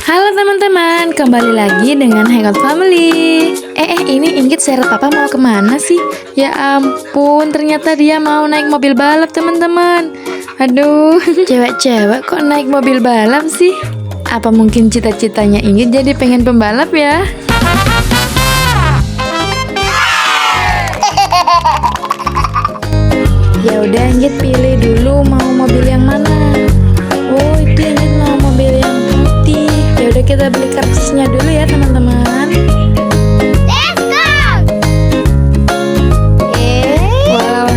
Halo teman-teman, kembali lagi dengan Hangout Family. Ini Inggit seret papa mau kemana sih? Ya ampun, ternyata dia mau naik mobil balap teman-teman. Aduh, cewek-cewek kok naik mobil balap sih? Apa mungkin cita-citanya Inggit jadi pengen pembalap ya? Ya udah, Inggit pilih dulu mau mobil yang mana. Oh, itu Inggit mau mobil yang putih. Ya udah, kita beli karcisnya dulu ya teman-teman. Let's go. Walau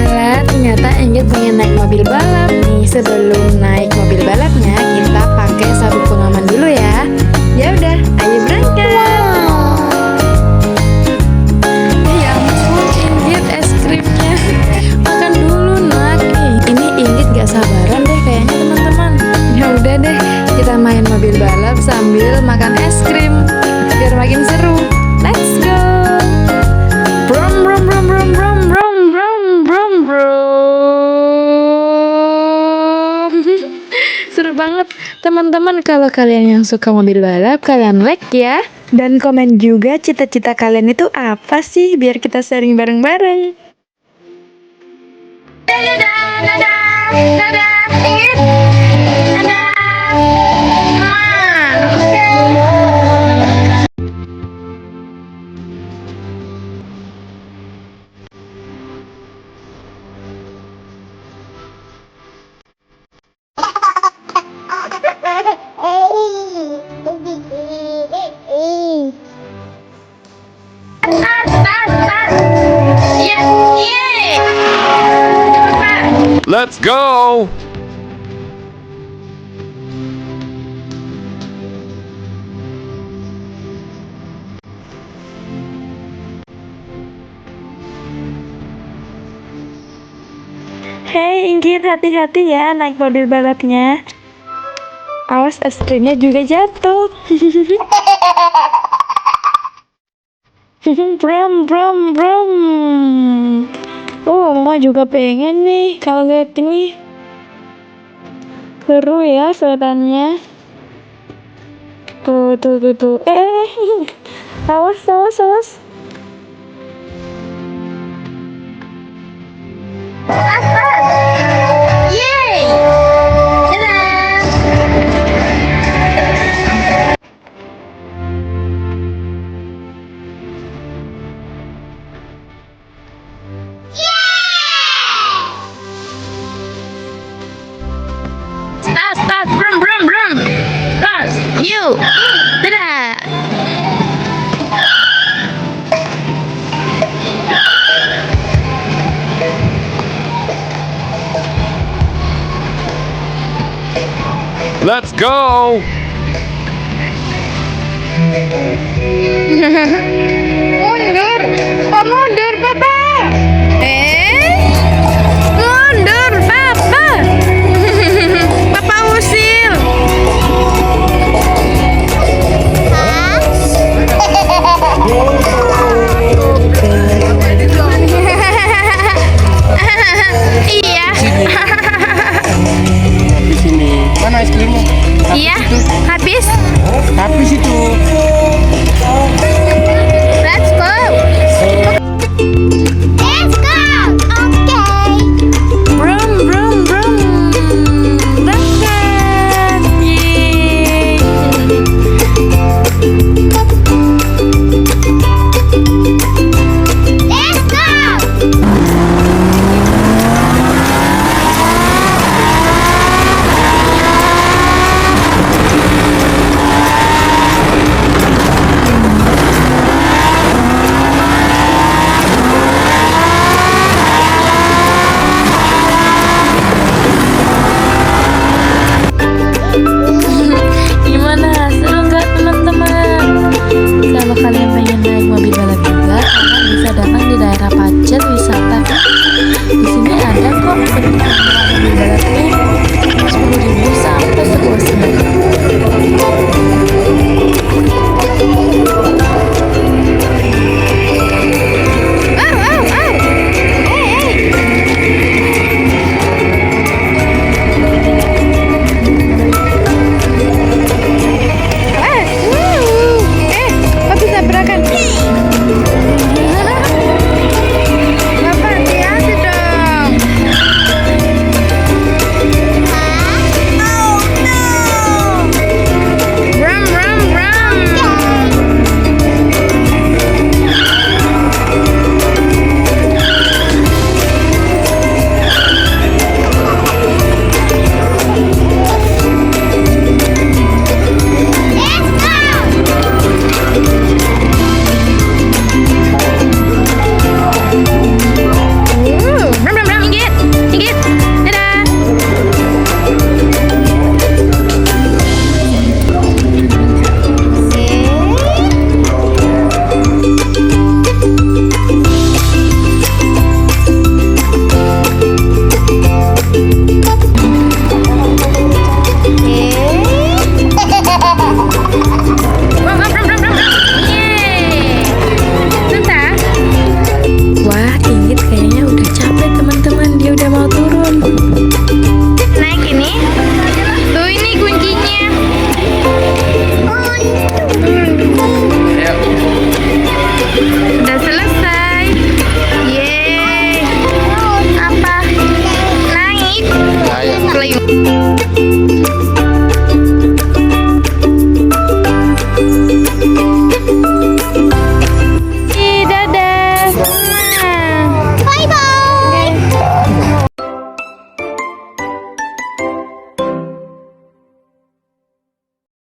ternyata Inggit pengen naik mobil balap nih. Sebelum naik mobil balapnya, kita pakai sabuk pengaman dulu ya. Ya udah, ayo berangkat. Ya ampun, Inggit es krimnya. Makan dulu nak. Ini Inggit gak sabaran deh kayaknya teman-teman. Ya udah deh, kita main mobil balap sambil makan es krim biar makin seru. Let's go. Brum brum brum brum brum brum brum brum brum. Seru banget teman-teman. Kalau kalian yang suka mobil balap, kalian like ya. Dan komen juga cita-cita kalian itu apa sih, biar kita sharing bareng-bareng. Let's go! Hey Inggit, hati-hati ya naik mobil balapnya. Awas es krimnya juga jatuh. Brum brum brum. Mama juga pengen nih kalau lihat ini. Seru ya kelihatannya. Tuh. Awas. Yay! Dadah. Start, brum. Start, you. Dadah. Let's go! Mundur papa. Mundur papa. Papa usil. Iya. Di sini. Mana es krimnya? Iya, habis. Habis itu.